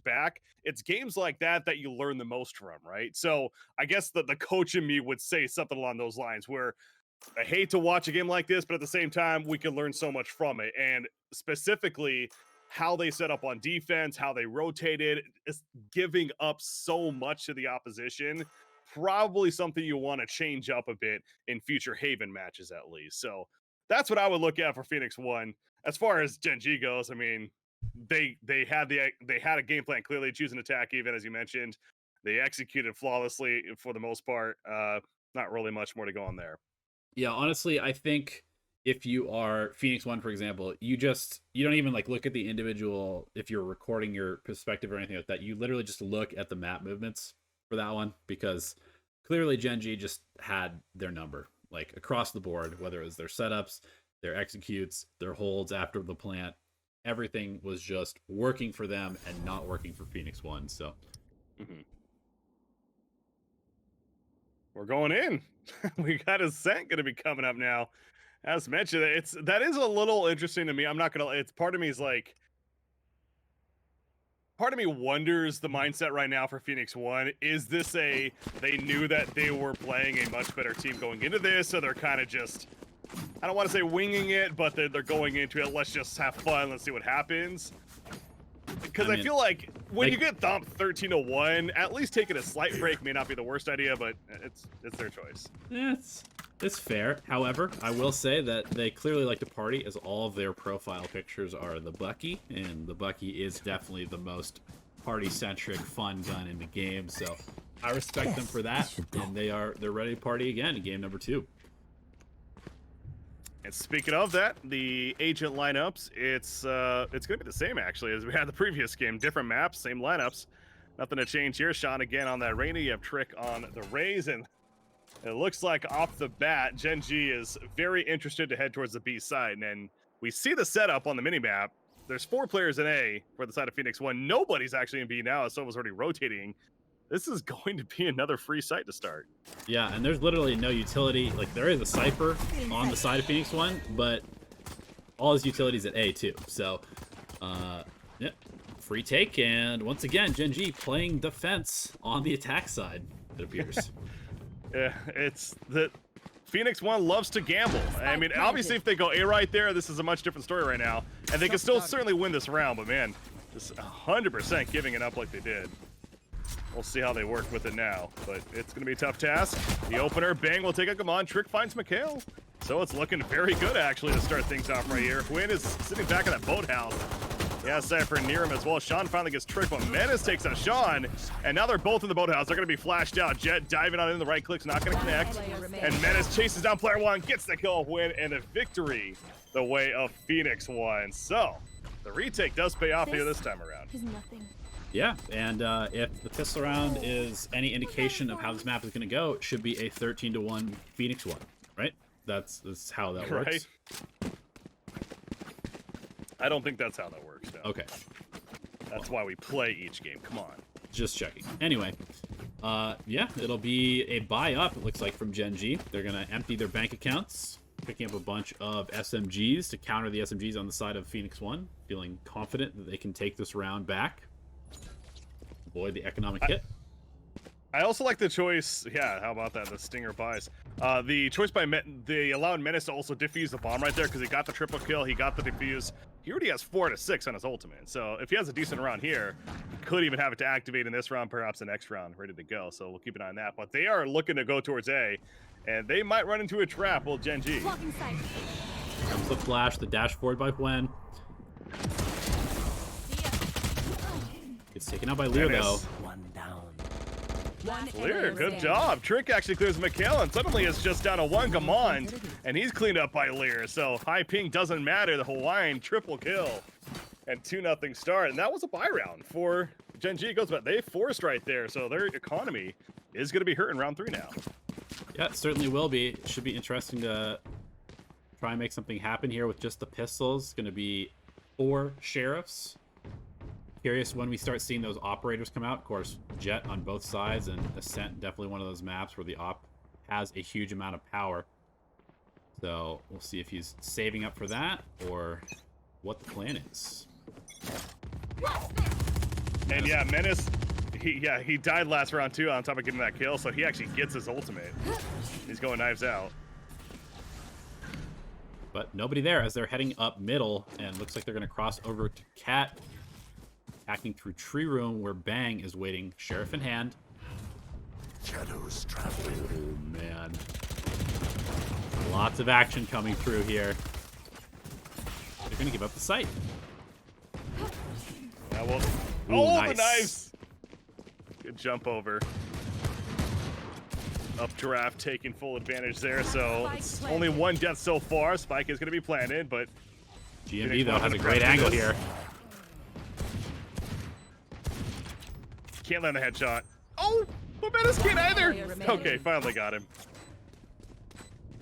back, it's games like that that you learn the most from, right? So I guess the coach in me would say something along those lines where I hate to watch a game like this, but at the same time, we can learn so much from it. And specifically, how they set up on defense, how they rotated, is giving up so much to the opposition. Probably something you want to change up a bit in future Haven matches, at least. So that's what I would look at for Phoenix1. As far as Gen.G goes, I mean, they had a game plan clearly, choose an attack, even as you mentioned. They executed flawlessly for the most part. Not really much more to go on there. Yeah, honestly, I think if you are Phoenix1, for example, you don't even like look at the individual, if you're recording your perspective or anything like that, you literally just look at the map movements for that one, because clearly Gen.G just had their number, like across the board, whether it was their setups, their executes, their holds after the plant, everything was just working for them and not working for Phoenix1. So we're going in. We got Ascent going to be coming up now. As mentioned, that is a little interesting to me. I'm not gonna. It's part of me is like, part of me wonders the mindset right now for Phoenix1. Is this they knew that they were playing a much better team going into this, so they're kind of just, I don't want to say winging it, but they're going into it. Let's just have fun. Let's see what happens. Because I feel like when you get thumped 13-1, at least taking a slight break may not be the worst idea, but it's their choice. Yeah, it's fair. However, I will say that they clearly like to party, as all of their profile pictures are the Bucky, and the Bucky is definitely the most party-centric fun gun in the game. So I respect them for that, and they're ready to party again in game number 2. And speaking of that, the agent lineups, it's going to be the same, actually, as we had the previous game. Different maps, same lineups. Nothing to change here. Shawn again on that Reyna. You have Trick on the Raze, and it looks like off the bat, Gen.G is very interested to head towards the B side. And we see the setup on the minimap. There's 4 players in A for the side of Phoenix1. Nobody's actually in B now, as Sova's already rotating. This is going to be another free site to start. Yeah, and there's literally no utility. Like, there is a Cypher on the side of Phoenix1, but all his utilities at A too. So, yeah, free take, and once again, Gen.G playing defense on the attack side, it appears. Yeah, it's that Phoenix1 loves to gamble. I mean, obviously, if they go A right there, this is a much different story right now, and they can still certainly win this round. But man, just 100% giving it up like they did. We'll see how they work with it now, but it's going to be a tough task. The opener, bang, will take a come on. Trick finds MkaeL. So it's looking very good, actually, to start things off right here. huynh is sitting back in that boathouse. Yeah, Cypher near him as well. Shawn finally gets tricked, but Menace takes out Shawn, and now they're both in the boathouse. They're going to be flashed out. Jett diving on in, the right click's not going to connect. And Menace chases down player 1, gets the kill, huynh, and a victory the way of Phoenix1. So the retake does pay off here this time around. Yeah, and if the pistol round is any indication of how this map is going to go, it should be a 13-1 Phoenix1, right? That's how that works. Right. I don't think that's how that works, no. Okay. That's why we play each game. Come on. Just checking. Anyway, yeah, it'll be a buy up, it looks like, from Gen.G. They're going to empty their bank accounts, picking up a bunch of SMGs to counter the SMGs on the side of Phoenix1, feeling confident that they can take this round back. Avoid the economic hit. I also like the choice. Yeah, how about that? The Stinger buys. The choice by they allowed Menace to also defuse the bomb right there, because he got the triple kill. He got the defuse. He already has 4 to 6 on his ultimate. So if he has a decent round here, he could even have it to activate in this round, perhaps the next round, ready to go. So we'll keep an eye on that. But they are looking to go towards A, and they might run into a trap with Gen.G. Comes the flash, the dash forward by huynh. Gets taken out by Lear, though. Lear, good job. Trick actually clears MkaeL, and suddenly it's just down to 1 command, and he's cleaned up by Lear. So high ping doesn't matter. The Hawaiian triple kill and 2-0 start, and that was a buy round for Gen.G. Goes back. They forced right there, so their economy is going to be hurt in round 3 now. Yeah, it certainly will be. It should be interesting to try and make something happen here with just the pistols. It's going to be 4 sheriffs. Curious when we start seeing those operators come out. Of course, Jett on both sides, and Ascent, definitely one of those maps where the op has a huge amount of power. So we'll see if he's saving up for that or what the plan is. And yeah, Menace, he died last round too on top of getting that kill, so he actually gets his ultimate. He's going knives out. But nobody there as they're heading up middle, and looks like they're going to cross over to Cat, attacking through Tree Room where Bang is waiting, Sheriff in hand. Shadows traveling. Oh man, lots of action coming through here. They're going to give up the site. Well, ooh, nice. The knives! Good jump over. Up draft taking full advantage there, so it's only one death so far. Spike is going to be planted, but Gen.G though has a great angle here. Can't land the headshot. Oh, but Menace can't either. Okay, finally got him.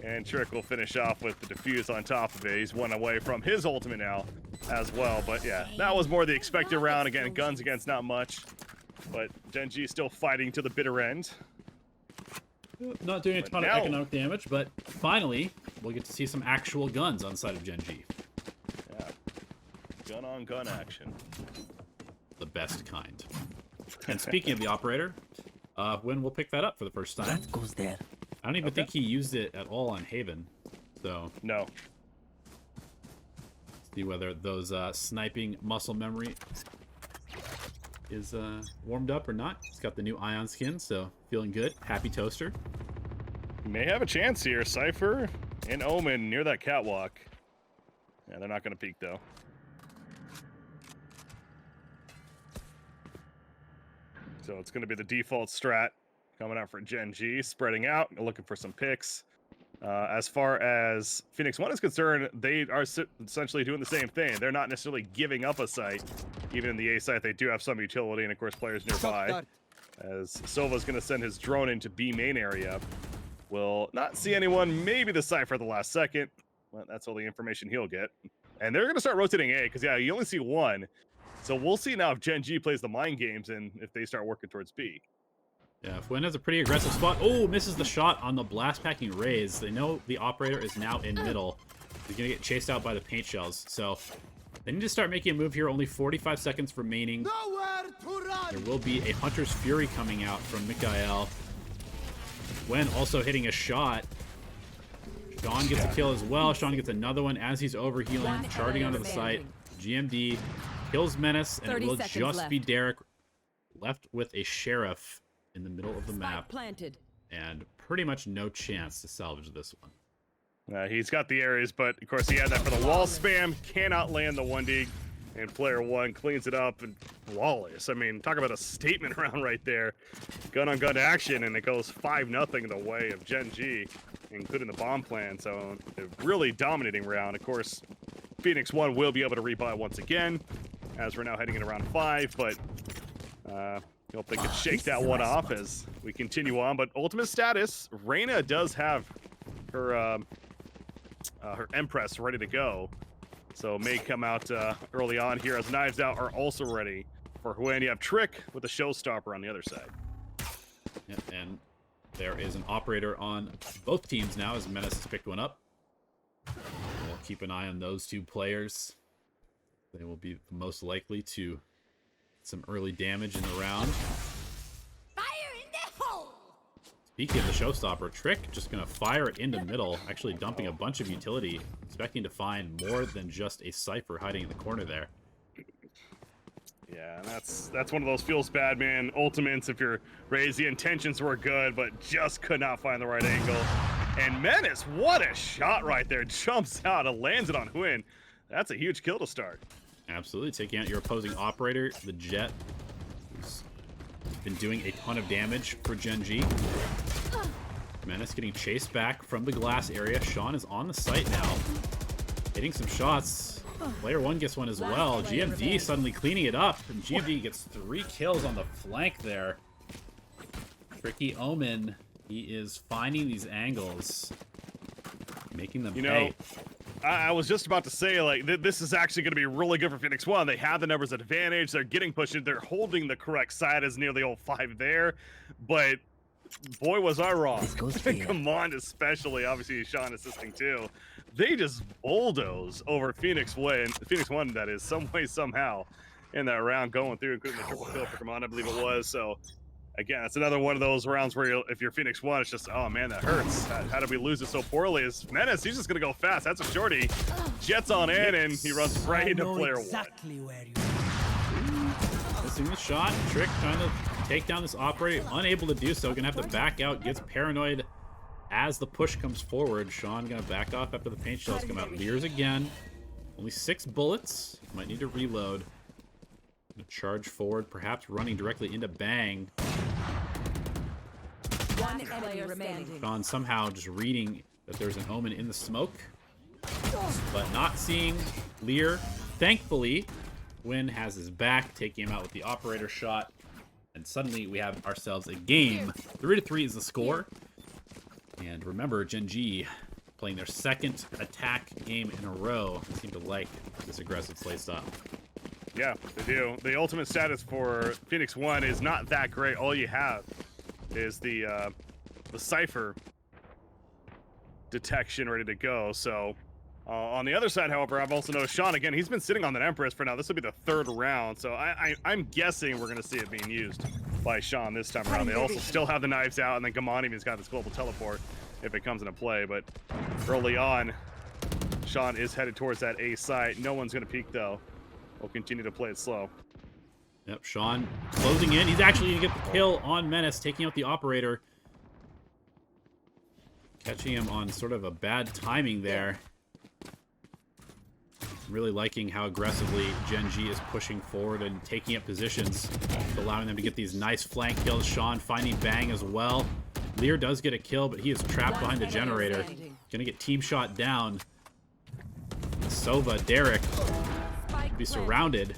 And Trick will finish off with the defuse on top of it. He's one away from his ultimate now as well. But yeah, that was more the expected round. Again, guns against not much. But Gen.G still fighting to the bitter end. Not doing a ton of economic damage, but finally, we'll get to see some actual guns on side of Gen.G. Yeah. Gun-on-gun action. The best kind. And speaking of the operator, huynh will pick that up for the first time. That goes there. I don't even think he used it at all on Haven. So no. See whether those sniping muscle memory is warmed up or not. He's got the new Ion skin, so feeling good. Happy toaster. May have a chance here. Cypher and Omen near that catwalk. Yeah, they're not going to peek though. So it's going to be the default strat coming out for Gen.G, spreading out, looking for some picks. As far as Phoenix1 is concerned, they are essentially doing the same thing. They're not necessarily giving up a site. Even in the A site, they do have some utility, and of course, players nearby. As Sova's going to send his drone into B main area. Will not see anyone, maybe the Cypher at the last second. Well, that's all the information he'll get. And they're going to start rotating A, because yeah, you only see one. So we'll see now if Gen.G plays the mind games and if they start working towards B. Yeah, huynh has a pretty aggressive spot. Oh, misses the shot on the blast packing Raze. They know the operator is now in middle. He's going to get chased out by the paint shells. So they need to start making a move here. Only 45 seconds remaining. There will be a Hunter's Fury coming out from MkaeL. huynh also hitting a shot. Shawn gets a kill as well. Shawn gets another one as he's overhealing, charging onto the site. GMD kills Menace, and it will just be Derrek left with a Sheriff in the middle of the map, and pretty much no chance to salvage this one. He's got the areas, but of course he had that for the wall spam. Cannot land the 1D, and player one cleans it up and flawless. I mean, talk about a statement round right there. Gun-on-gun action, and it goes 5-0 the way of Gen.G, including the bomb plan. So a really dominating round. Of course, Phoenix1 will be able to rebuy once again, as we're now heading into round 5, but hope they can shake that one off as we continue on. But ultimate status, Reyna does have her her Empress ready to go, so may come out early on here, as Knives Out are also ready for huynh. You have Trick with a showstopper on the other side. Yeah, and there is an operator on both teams now as Menace has picked one up. We'll keep an eye on those two players. They will be most likely to get some early damage in the round. Fire in the hole! Speaking of the showstopper, Trick just going to fire it into middle, actually dumping a bunch of utility, expecting to find more than just a Cypher hiding in the corner there. Yeah, that's one of those feels bad, man. Ultimates, if you're Raze, the intentions were good, but just could not find the right angle. And Menace, what a shot right there. Jumps out and lands it on huynh. That's a huge kill to start. Absolutely, taking out your opposing operator, the Jett, who's been doing a ton of damage for Gen.G. Menace getting chased back from the glass area. Shawn is on the site now, hitting some shots. Player one gets one as well. GMD suddenly cleaning it up, and GMD gets 3 kills on the flank there. Tricky Omen, he is finding these angles, making them pay. I was just about to say, like, this is actually going to be really good for Phoenix1. They have the numbers advantage. They're getting pushed in. They're holding the correct side as nearly all 5 there. But boy, was I wrong. Command especially, obviously Shawn assisting too. They just bulldoze over Phoenix1, that is, some way, somehow. in that round going through, including the triple kill for Command, I believe it was. So again, it's another one of those rounds where if you're Phoenix1, it's just, oh man, that hurts. How did we lose it so poorly? Is Menace, he's just gonna go fast. That's a shorty. Jett's on in, and he runs right into player exactly where you Missing the shot. Trick trying to take down this operator. Unable to do so. Gonna have to back out. Gets paranoid as the push comes forward. Shawn gonna back off after the paint shells come out. Lears again. Only 6 bullets. Might need to reload. Gonna charge forward, perhaps running directly into Bang. One enemy remaining. Shawn somehow just reading that there's an Omen in the smoke, but not seeing Lear. Thankfully, Win has his back, taking him out with the operator shot, and suddenly we have ourselves a game. 3-3 is the score. And remember, Gen.G playing their second attack game in a row. They seem to like this aggressive playstyle. Yeah, they do. The ultimate status for Phoenix1 is not that great. All you have is the Cypher detection ready to go. So on the other side, however, I've also noticed Shawn, again, he's been sitting on that Empress for now. This will be the 3rd round. So I'm guessing we're going to see it being used by Shawn this time around. They also still have the knives out, and then Gamani has got this global teleport if it comes into play. But early on, Shawn is headed towards that A site. No one's going to peek, though. We'll continue to play it slow. Yep, Shawn closing in. He's actually going to get the kill on Menace, taking out the operator. Catching him on sort of a bad timing there. Really liking how aggressively Gen.G is pushing forward and taking up positions, allowing them to get these nice flank kills. Shawn finding Bang as well. Lear does get a kill, but he is trapped behind the generator. Gonna get team shot down. Sova, Derrek will be surrounded.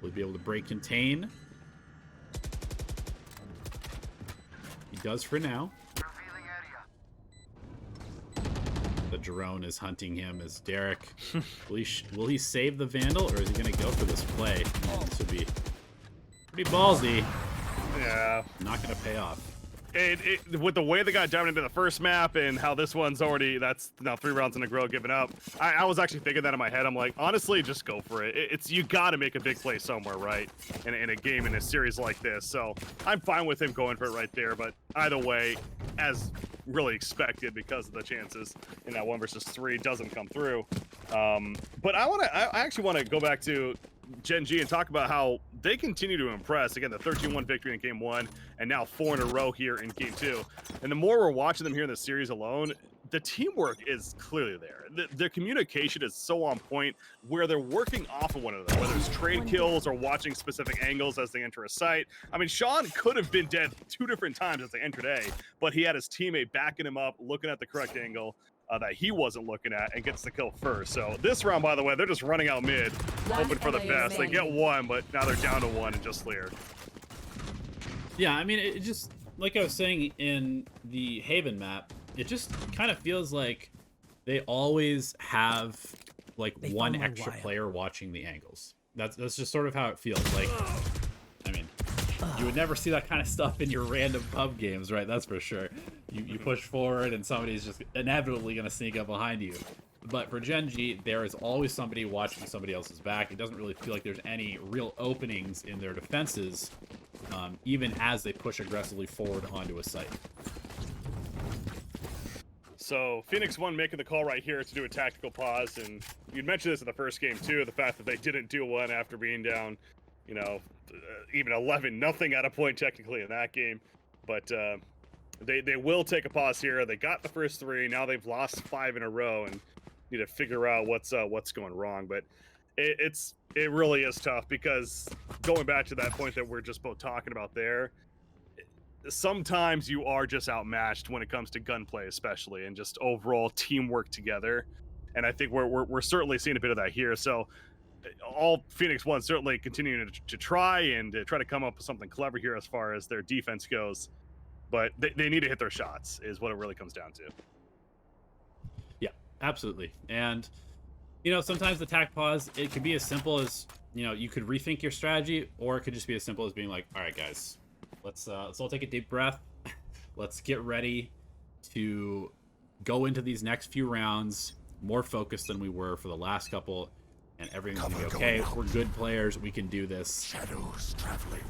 Will he be able to break contain? He does for now. The drone is hunting him as Derrek. Will he save the Vandal, or is he going to go for this play? This would be pretty ballsy. Yeah. Not going to pay off. With the way they got down into the first map and how this one's already, that's now 3 rounds in a row given up. I was actually thinking that in my head. I'm like, honestly, just go for it. You got to make a big play somewhere, right? In a game, in a series like this. So I'm fine with him going for it right there. But either way, as really expected because of the chances in that 1 versus 3 doesn't come through. But I actually want to go back to Gen.G and talk about how they continue to impress. Again, the 13-1 victory in game 1, and now 4 in a row here in game 2. And the more we're watching them here in the series alone, the teamwork is clearly there. Their communication is so on point, where they're working off of one another, whether it's trade kills or watching specific angles as they enter a site. I mean, Shawn could have been dead 2 different times as they entered A, but he had his teammate backing him up, looking at the correct angle that he wasn't looking at, and gets the kill first. So this round, by the way, they're just running out mid, hoping for the best. They get 1, but now they're down to 1 and just Lear. Yeah, I mean, it just, like I was saying in the Haven map, it just kind of feels like they always have like one extra player watching the angles. That's just sort of how it feels. Like, I mean, you would never see that kind of stuff in your random pub games, right? That's for sure. You push forward and somebody's just inevitably going to sneak up behind you. But for Gen.G, there is always somebody watching somebody else's back. It doesn't really feel like there's any real openings in their defenses, even as they push aggressively forward onto a site. So Phoenix1 making the call right here to do a tactical pause, and you'd mentioned this in the first game too, the fact that they didn't do one after being down, you know, even 11-0 at a point technically in that game. But they will take a pause here. They got the first 3, now they've lost 5 in a row and need to figure out what's going wrong. But it really is tough, because going back to that point that we're just both talking about there, sometimes you are just outmatched when it comes to gunplay, especially, and just overall teamwork together. And I think we're certainly seeing a bit of that here. So all Phoenix1 certainly continuing to try to come up with something clever here as far as their defense goes. But they need to hit their shots is what it really comes down to. Yeah, absolutely. And, you know, sometimes the tac pause, it could be as simple as, you know, you could rethink your strategy, or it could just be as simple as being like, all right, guys, let's all take a deep breath. Let's get ready to go into these next few rounds more focused than we were for the last couple, and everything's gonna be okay. We're good players. We can do this. Shadows traveling.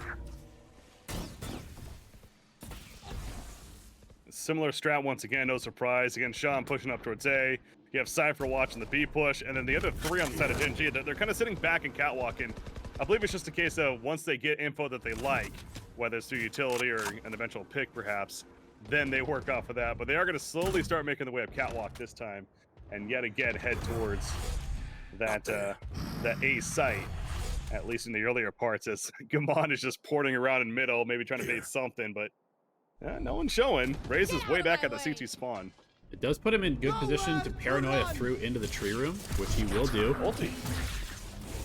Similar strat once again, no surprise. Again, Shawn pushing up towards A. You have Cypher watching the B push, and then the other three on the side of Gen.G, they're kind of sitting back and catwalking. I believe it's just a case of once they get info that they like, whether it's through utility or an eventual pick perhaps, then they work off of that. But they are going to slowly start making the way up catwalk this time, and yet again head towards that A site, at least in the earlier parts, as Gamon is just porting around in middle, maybe trying to bait something, but no one's showing. Raze is way back at the CT spawn. It does put him in good position to paranoia through into the tree room, which he will do. Ulti.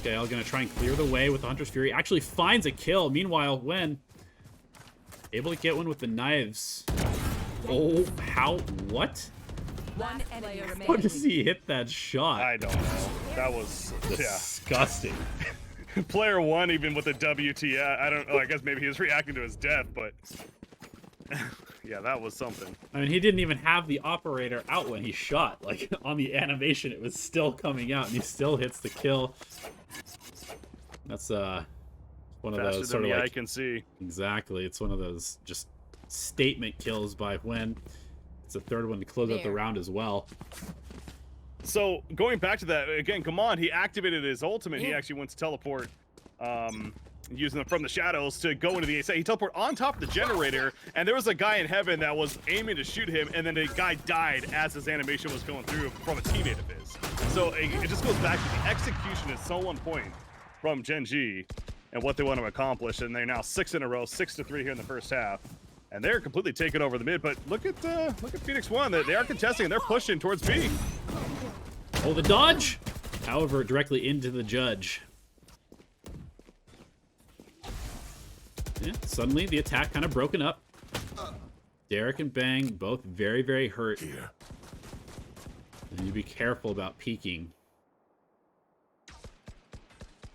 MkaeL gonna try and clear the way with the Hunter's Fury. Actually finds a kill. Meanwhile, Huynh able to get one with the knives. Oh, how? What? One enemy How remaining. does he hit that shot? I don't know. That was Disgusting. Player one, even with the WTF, I don't know. I guess maybe he was reacting to his death, but yeah, that was something. I mean, he didn't even have the operator out when he shot. Like, on the animation, it was still coming out, and he still hits the kill. That's one of Faster those than sort of the eye like... can see. Exactly. It's one of those just statement kills by Huynh. It's the third one to close out the round as well. So, going back to that, again, Gamon, he activated his ultimate. He actually went to teleport, using them from the shadows to go into the A. He teleported on top of the generator, and there was a guy in heaven that was aiming to shoot him, and then the guy died as his animation was going through from a teammate of his. So, it just goes back to the execution is so on point from Gen.G and what they want to accomplish, and they're now 6 in a row, 6-3 here in the first half. And they're completely taking over the mid, but look at Phoenix1. They are contesting, and they're pushing towards B. Oh, the dodge! However, directly into the judge. Yeah, suddenly the attack kind of broken up. Derrek and Bang both very, very hurt. Here. And you be careful about peeking.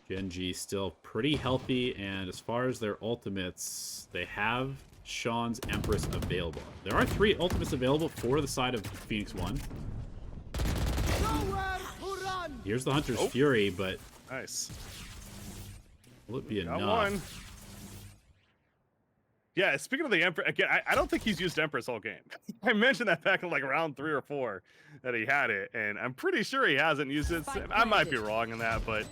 Gen.G still pretty healthy, and as far as their ultimates, they have Shawn's Empress available. There are 3 ultimates available for the side of Phoenix1. Here's the Hunter's Fury, but Nice. will it be Got enough? one. Yeah, speaking of the Empress, again, I don't think he's used Empress all game. I mentioned that back in like round 3 or 4 that he had it, and I'm pretty sure he hasn't used it. I might be wrong in that, but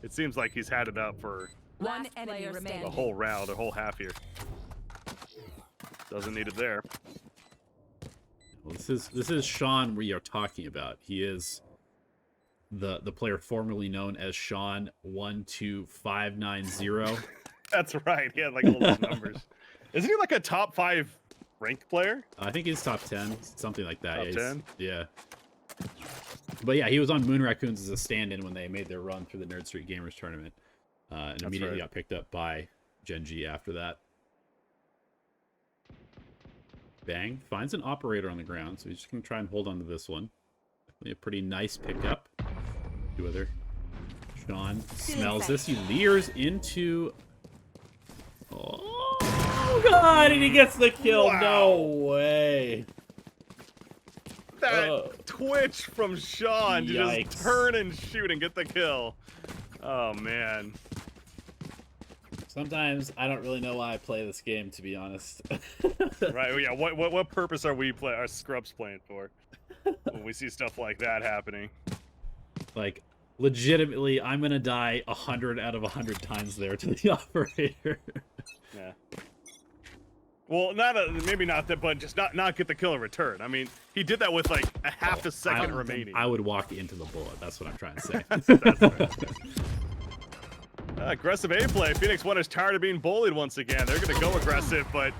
it seems like he's had it up for One enemy the remaining. whole round, the whole half here. Doesn't need it there. Well, this is Shawn we are talking about. He is the player formerly known as Shawn 12590. That's right. He had like all those numbers. Isn't he like a top 5 ranked player? I think he's top 10, something like that. Top 10? Yeah. But yeah, he was on Moon Raccoons as a stand-in when they made their run through the Nerd Street Gamers tournament, and immediately got picked up by Gen.G after that. Bang finds an operator on the ground, so he's just gonna try and hold on to this one. Definitely a pretty nice pickup. Do other. Shawn smells this. He leers into. Oh god! And he gets the kill. Wow. No way. That twitch from Shawn to Yikes. just turn and shoot and get the kill. Oh man. Sometimes I don't really know why I play this game, to be honest. Right? Yeah. What purpose are we our scrubs playing for? When we see stuff like that happening. Like, legitimately, I'm gonna die 100 out of 100 times there to the operator. Yeah. Well, maybe not that, but just not get the kill in return. I mean, he did that with like a half a second remaining. I would walk into the bullet. That's what I'm trying to say. That's right. Aggressive A play. Phoenix1 is tired of being bullied once again. They're going to go aggressive, but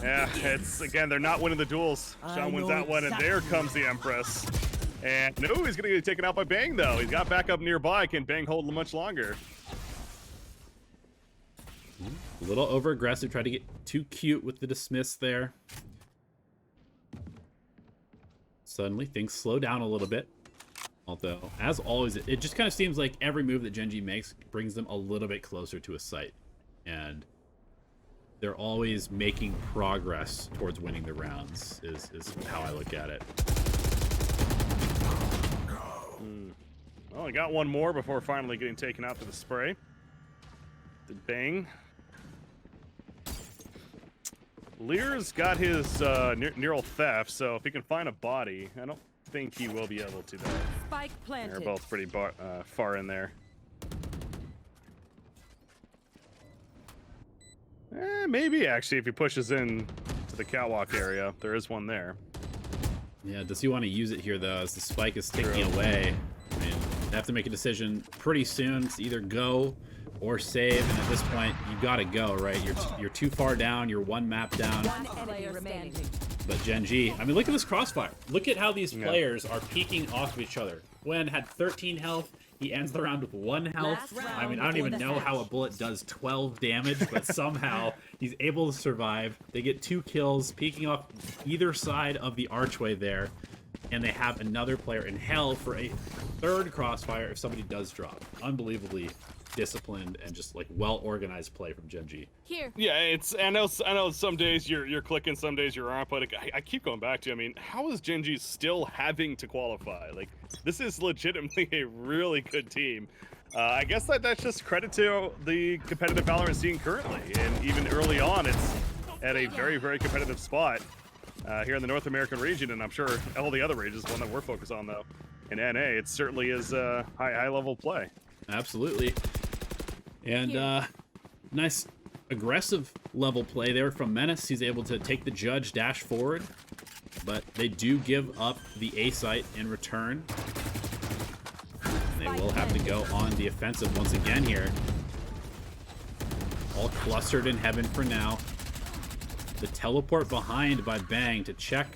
yeah, again, they're not winning the duels. Shawn wins that one, and there comes the Empress. And no, he's going to get taken out by Bang, though. He's got backup nearby. Can Bang hold much longer? A little over-aggressive. Tried to get too cute with the dismiss there. Suddenly, things slow down a little bit. Although, as always, it just kind of seems like every move that Gen.G makes brings them a little bit closer to a site. And they're always making progress towards winning the rounds, is how I look at it. Oh, Only got one more before finally getting taken out to the spray. The bang. Lear's got his neural theft, so if he can find a body, I don't think he will be able to, though. Spike planted. They're both pretty far in there. Maybe, actually, if he pushes in to the catwalk area. There is one there. Yeah, does he want to use it here, though, as the spike is ticking away? I mean, they have to make a decision pretty soon. It's either go or save, and at this point, you gotta go, right? You're too far down, you're one map down. One enemy remaining. But Gen.G, I mean, look at this crossfire. Look at how these players are peeking off of each other. Huynh had 13 health. He ends the round with 1 health. I mean, I don't even know how a bullet does 12 damage, but somehow he's able to survive. They get 2 kills, peeking off either side of the archway there. And they have another player in hell for a 3rd crossfire if somebody does drop. Unbelievably disciplined and just like well-organized play from Gen.G. Here. Yeah, it's I know some days you're clicking, some days you aren't, but I keep going back to, I mean, how is Gen.G still having to qualify? Like, this is legitimately a really good team. I guess that's just credit to the competitive Valorant scene currently, and even early on, it's at a very, very competitive spot here in the North American region, and I'm sure all the other regions, one that we're focused on though, in NA, it certainly is high level play. Absolutely. And nice aggressive level play there from Menace. He's able to take the judge, dash forward, but they do give up the A site in return. And they will have to go on the offensive once again here. All clustered in heaven for now. The teleport behind by Bang to check.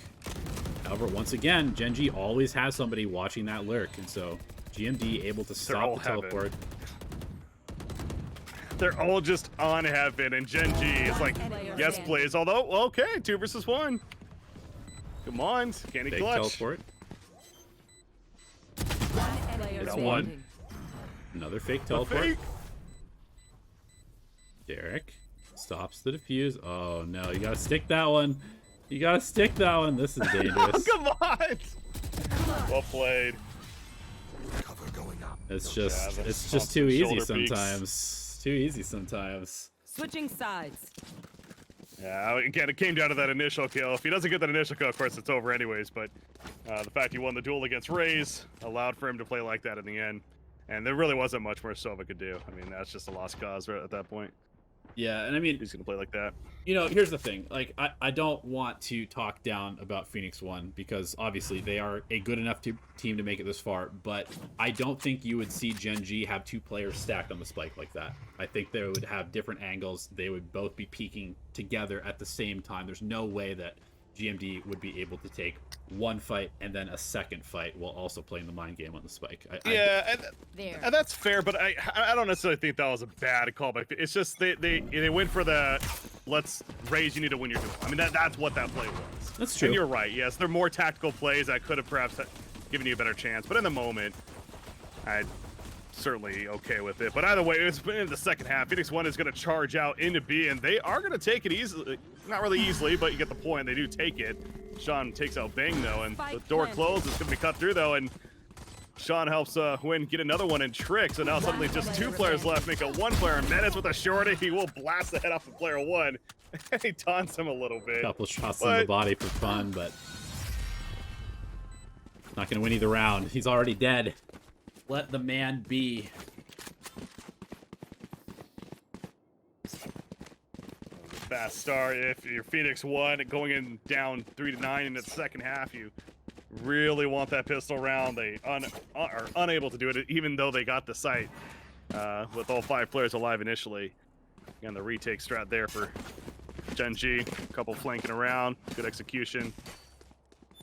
However, once again, Gen.G always has somebody watching that lurk, and so GMD able to stop the teleport. They're all just on heaven, and Gen.G is like, yes, please. Although, okay, 2 versus 1. Come on, can he Big clutch? teleport. It's one. Another fake teleport. Fake. Derrek stops the defuse. Oh no, you gotta stick that one. You gotta stick that one. This is dangerous. Come on. Well played. Cover going up. It's just too easy sometimes. Too easy sometimes. Switching sides. Yeah, again, it came down to that initial kill. If he doesn't get that initial kill, of course, it's over anyways. But the fact he won the duel against Raze allowed for him to play like that in the end. And there really wasn't much more Sova could do. I mean, that's just a lost cause right at that point. Yeah, and I mean, He's going to play like that. you know, here's the thing. Like, I don't want to talk down about Phoenix1 because obviously they are a good enough team to make it this far, but I don't think you would see Gen.G have 2 players stacked on the spike like that. I think they would have different angles. They would both be peaking together at the same time. There's no way that GMD would be able to take 1 fight and then a 2nd fight while also playing the mind game on the spike. And that's fair, but I don't necessarily think that was a bad callback. It's just they went for the let's Raze, you need to win your duel. I mean, that's what that play was. That's true. And you're right. Yes, they're more tactical plays that could have perhaps given you a better chance. But in the moment, I'm certainly okay with it. But either way, it's in the second half. Phoenix1 is going to charge out into B, and they are going to take it easily. Not really easily, but you get the point. They do take it. Shawn takes out Bang, though, and the door closes. It's going to be cut through, though, and Shawn helps Huynh get another one in trick. So now suddenly just 2 players left, make it 1 player. Menace with a shorty. He will blast the head off of player 1. He taunts him a little bit. Couple shots in the body for fun, but not going to win either round. He's already dead. Let the man be. Fast start. If you're Phoenix1 going in down 3-9 in the second half, you really want that pistol round. They are unable to do it, even though they got the site with all 5 players alive initially. Again, the retake strat there for Gen.G. A couple flanking around, good execution,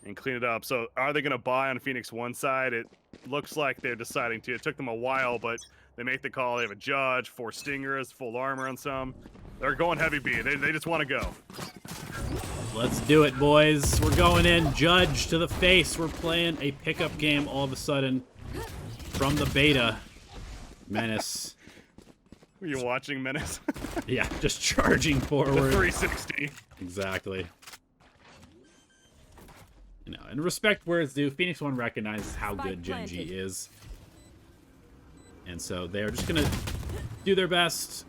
and clean it up. So are they going to buy on Phoenix1 side? It looks like they're deciding to. It took them a while, but they make the call. They have a judge, 4 stingers, full armor on some. They're going heavy B. They just want to go. Let's do it, boys. We're going in. Judge to the face. We're playing a pickup game all of a sudden from the beta. Menace. Were you watching Menace? Yeah, just charging forward. The 360. Exactly. You know, and respect where it's due. Phoenix1 recognizes how good Gen.G is. And so they're just going to do their best,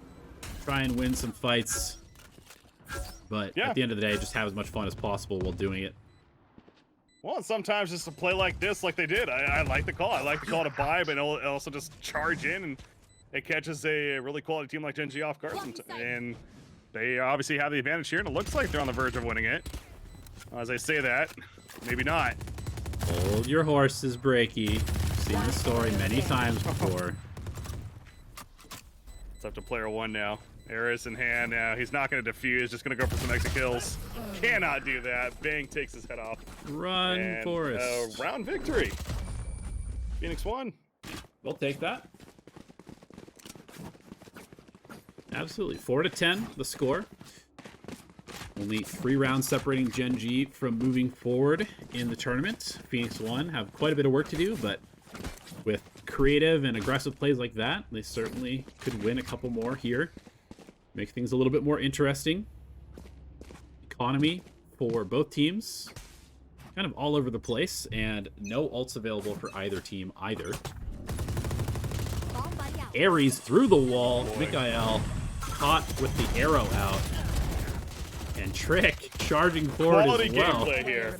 try and win some fights. But at the end of the day, just have as much fun as possible while doing it. Well, and sometimes just to play like this, like they did, I like the call. I like the call to buy, but also just charge in, and it catches a really quality team like Gen.G off guard. And they obviously have the advantage here, and it looks like they're on the verge of winning it. As I say that, maybe not. Hold your horses, Breaky. Seen the story many times before. It's up to player one now. Eris in hand now. He's not going to defuse, just going to go for some extra kills. Cannot do that. Bang takes his head off. Run, and, Forrest. Round victory. Phoenix1. We'll take that. Absolutely. 4-10, the score. Only 3 rounds separating Gen.G from moving forward in the tournament. Phoenix1 have quite a bit of work to do, but with creative and aggressive plays like that, they certainly could win a couple more here. Make things a little bit more interesting. Economy for both teams. Kind of all over the place, and no ults available for either team either. Ares through the wall. MkaeL caught with the arrow out. And Trick charging forward Quality as well. gameplay here.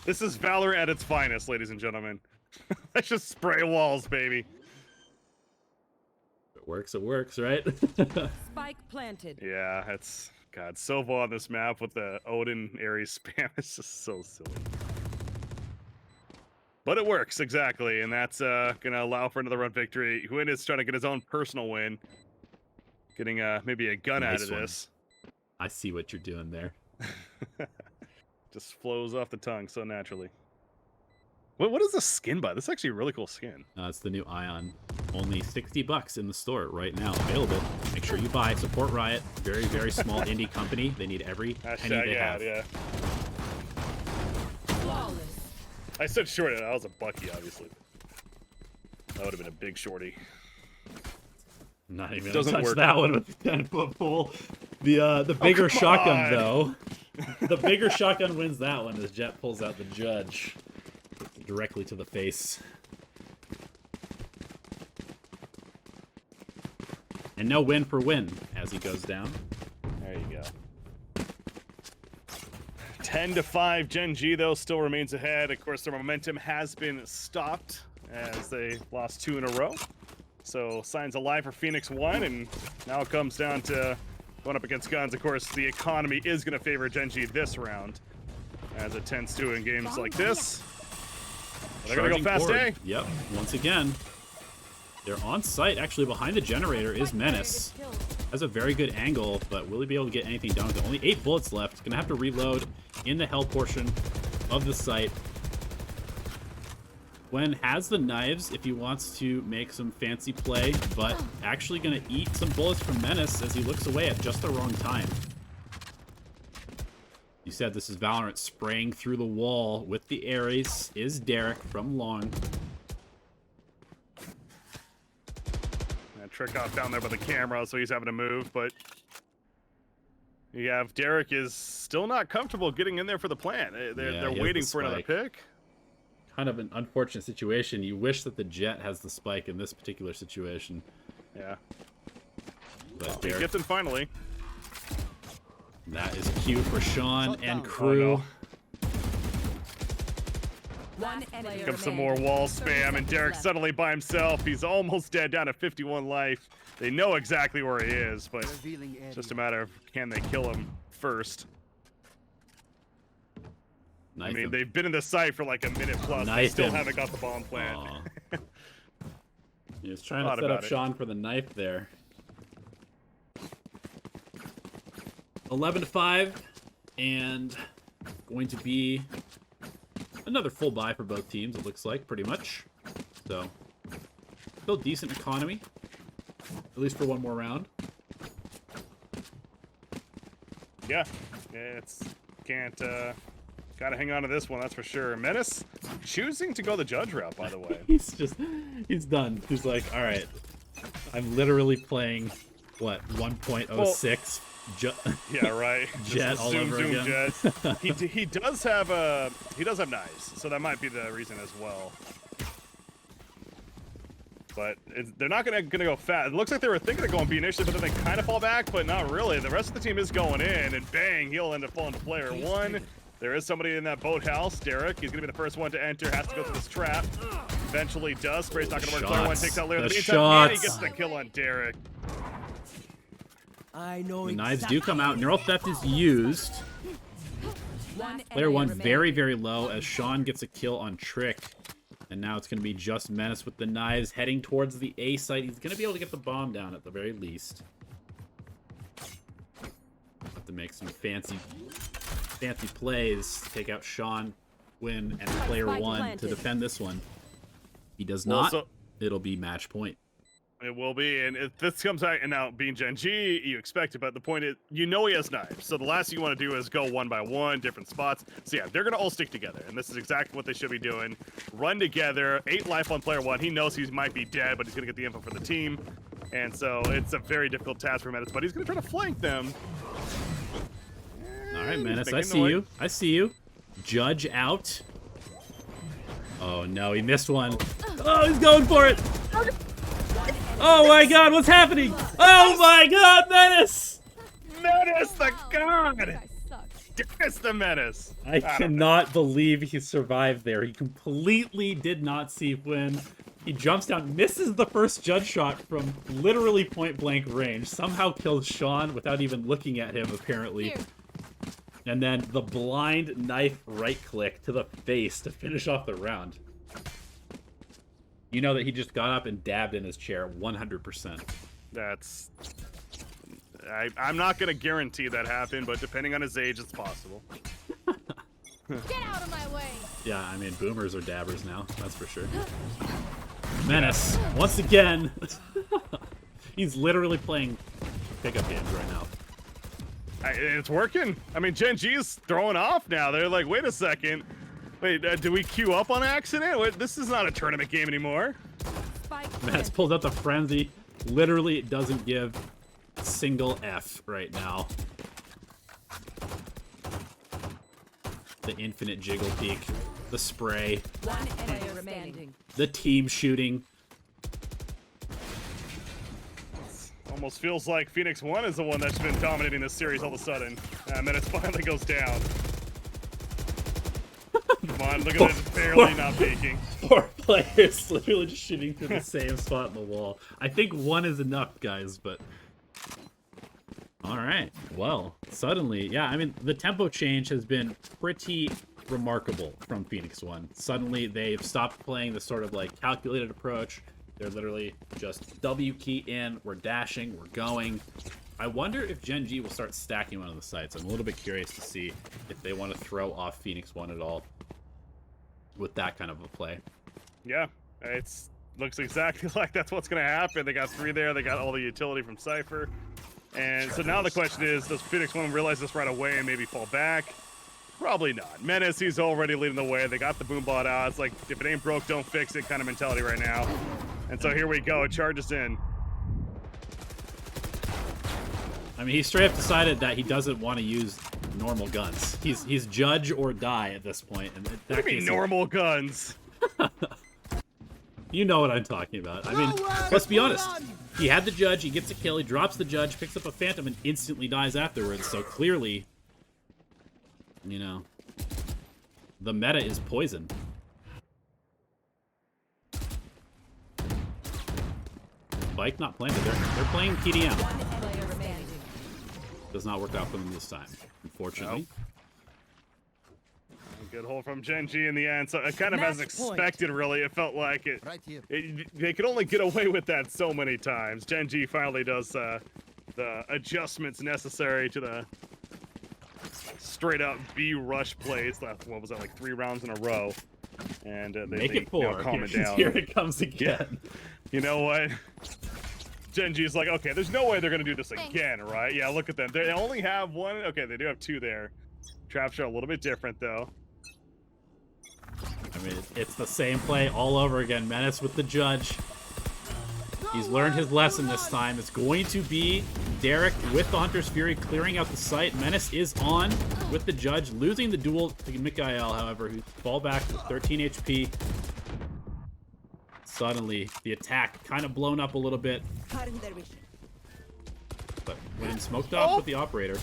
This is Valorant at its finest, ladies and gentlemen. Let's just spray walls, baby. It works, right? Spike planted. Yeah, it's God. Sova on this map with the Odin Ares spam is just so silly. But it works, exactly, and that's gonna allow for another run victory. Huynh is trying to get his own personal win. Getting maybe a gun Nice out of one. this. I see what you're doing there. Just flows off the tongue so naturally. What is the skin by? This is actually a really cool skin. It's the new Ion. Only $60 in the store right now, available. Make sure you buy. Support Riot. Very, very small indie company. They need every penny they have. Yeah. Flawless. I said short. I was a Bucky, obviously. That would have been a big shorty. Not even Doesn't touch work. that one with the 10-foot pole. The bigger come shotgun on. though. The bigger shotgun wins that one as Jett pulls out the judge directly to the face. And no win for win as he goes down. There you go. 10-5, Gen.G though still remains ahead. Of course, their momentum has been stopped as they lost 2 in a row. So signs alive for Phoenix1, and now it comes down to going up against guns. Of course, the economy is going to favor Gen.G this round, as it tends to in games like this. They're going to go fast, Charging eh? forward. Yep, once again. They're on site, actually behind the generator is Menace. Has a very good angle, but will he be able to get anything done with it? Only 8 bullets left. Gonna have to reload in the hell portion of the site. Gwen has the knives if he wants to make some fancy play, but actually gonna eat some bullets from Menace as he looks away at just the wrong time. You said this is Valorant spraying through the wall with the Ares is Derrek from long. Trick off down there by the camera, so he's having to move, but you have Derrek is still not comfortable getting in there for the plant. They're waiting for another pick. Kind of an unfortunate situation. You wish that the Jett has the spike in this particular situation. Yeah. But He gets in finally. that is cute for Shawn and crew. Oh, no. One enemy Comes some more wall spam, and Derrek suddenly by himself. He's almost dead, down to 51 life. They know exactly where he is, but it's just a matter of can they kill him first. Knife I mean, him. they've been in the site for like a minute plus. They Knife still him. haven't got the bomb plant. Aw. He was trying to Thought set up about it. Shawn for the knife there. 11-5, and going to be another full buy for both teams, it looks like, pretty much. So, still decent economy, at least for one more round. Yeah, it's can't gotta hang on to this one, that's for sure. Menace choosing to go the judge route, by the way. He's done. He's like, all right, I'm literally playing what 1.06 Yeah, right. Jett Just all over again. Jett. he does have knives, so that might be the reason as well. But they're not gonna go fast. It looks like they were thinking of going B initially, but then they kind of fall back, but not really. The rest of the team is going in, and bang, he'll end up falling to player one. There is somebody in that boathouse. Derrek, he's gonna be the first one to enter, has to go through this trap. Eventually does. Spray's not gonna work. Player one takes out Lear. In the meantime, and he gets the kill on Derrek. The knives do come out. Neural theft is used. Player one very, very low as Shawn gets a kill on Trick. And now it's going to be just Menace with the knives heading towards the A site. He's going to be able to get the bomb down at the very least. Have to make some fancy plays to take out Shawn, Win, and player one to defend this one. He does not. It'll be match point. It will be, and if this comes out, and now being Gen.G, you expect it, but the point is, you know he has knives, so the last thing you want to do is go one by one, different spots. So yeah, they're going to all stick together, and this is exactly what they should be doing. Run together, 8 life on player one. He knows he might be dead, but he's going to get the info for the team, and so it's a very difficult task for Menace, but he's going to try to flank them. All right, Menace, I see you. I see you. Judge out. Oh, no, he missed one. Oh, he's going for it. Oh my god, what's happening? Oh my god, Menace! Menace the god! Menace the Menace! I cannot believe he survived there. He completely did not see Huynh. He jumps down, misses the first judge shot from literally point blank range, somehow kills Shawn without even looking at him, apparently. And then the blind knife right click to the face to finish off the round. You know that he just got up and dabbed in his chair 100%. That's... I'm not going to guarantee that happened, but depending on his age, it's possible. Get out of my way! Yeah, I mean, boomers are dabbers now, that's for sure. Menace, once again. He's literally playing pickup games right now. It's working. I mean, Gen.G's throwing off now. They're like, wait a second. Wait, do we queue up on accident? Wait, this is not a tournament game anymore. Menace pulls out the frenzy. Literally, it doesn't give a single F right now. The infinite jiggle peek. The spray. The team shooting. Almost feels like Phoenix1 is the one that's been dominating this series all of a sudden. And then it finally goes down. Come on, look at this, barely not peeking. 4 players literally just shooting through the same spot in the wall. I think 1 is enough, guys, but... Alright, well, suddenly, yeah, I mean, the tempo change has been pretty remarkable from Phoenix1. Suddenly, they've stopped playing the sort of, like, calculated approach. They're literally just W key in, we're dashing, we're going. I wonder if Gen.G will start stacking one of the sites. I'm a little bit curious to see if they want to throw off Phoenix1 at all with that kind of a play. Yeah, looks exactly like that's what's going to happen. They got 3 there, they got all the utility from Cypher. And so now the question is, does Phoenix1 realize this right away and maybe fall back? Probably not. Menace, he's already leading the way. They got the boom bot out. It's like, if it ain't broke, don't fix it kind of mentality right now. And so here we go, it charges in. I mean, he straight up decided that he doesn't want to use normal guns. He's judge or die at this point. And What do you mean normal guns? You know what I'm talking about. I mean, let's be honest. He had the judge, he gets a kill, he drops the judge, picks up a phantom, and instantly dies afterwards. So clearly, you know, the meta is poison. Spike not planted. They're playing TDM. Does not work out for them this time, unfortunately. Nope. Good hold from Gen.G in the end. So kind of as expected, really. It felt like it. Right here. They could only get away with that so many times. Gen.G finally does the adjustments necessary to the straight up B rush plays. What was that, like 3 rounds in a row? And they make it 4. Calm it down. Here it comes again. Yeah. You know what? Gen.G's like, okay, there's no way they're gonna do this again, right? Yeah, look at them. They only have 1. Okay, they do have 2 there. Traps are a little bit different though. I mean, it's the same play all over again. Menace with the judge. He's learned his lesson this time. It's going to be Derrek with the Hunter's Fury clearing out the site. Menace is on with the judge, losing the duel to MkaeL, however, who fall back to 13 HP. suddenly the attack kind of blown up a little bit. But when smoked off with the operator.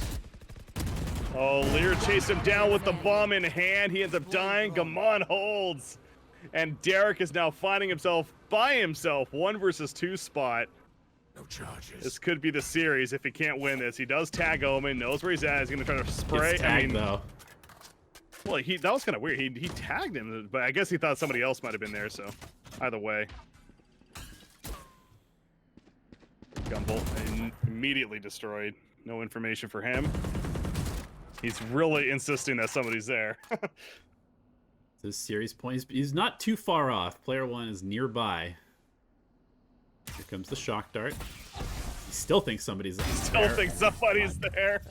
Oh, Lear chased him down with the bomb in hand. He ends up dying. Gamon holds. And Derrek is now finding himself by himself, 1 versus 2 spot. No charges. This could be the series if he can't win this. He does tag Omen, knows where he's at. He's going to try to spray. Gets tagged, though. Well, that was kind of weird. He tagged him, but I guess he thought somebody else might have been there, so either way. Gumball immediately destroyed. No information for him. He's really insisting that somebody's there. This series point, he's not too far off. Player 1 is nearby. Here comes the shock dart. He still thinks somebody's there. Still thinks somebody's there.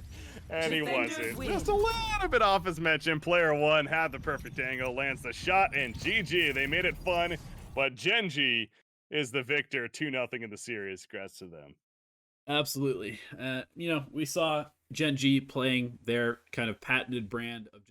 And he wasn't. Just a little bit off his mention. Player 1 had the perfect angle, lands the shot, and GG. They made it fun, but Gen.G is the victor. 2-0 in the series. Congrats to them. Absolutely. You know, we saw Gen.G playing their kind of patented brand of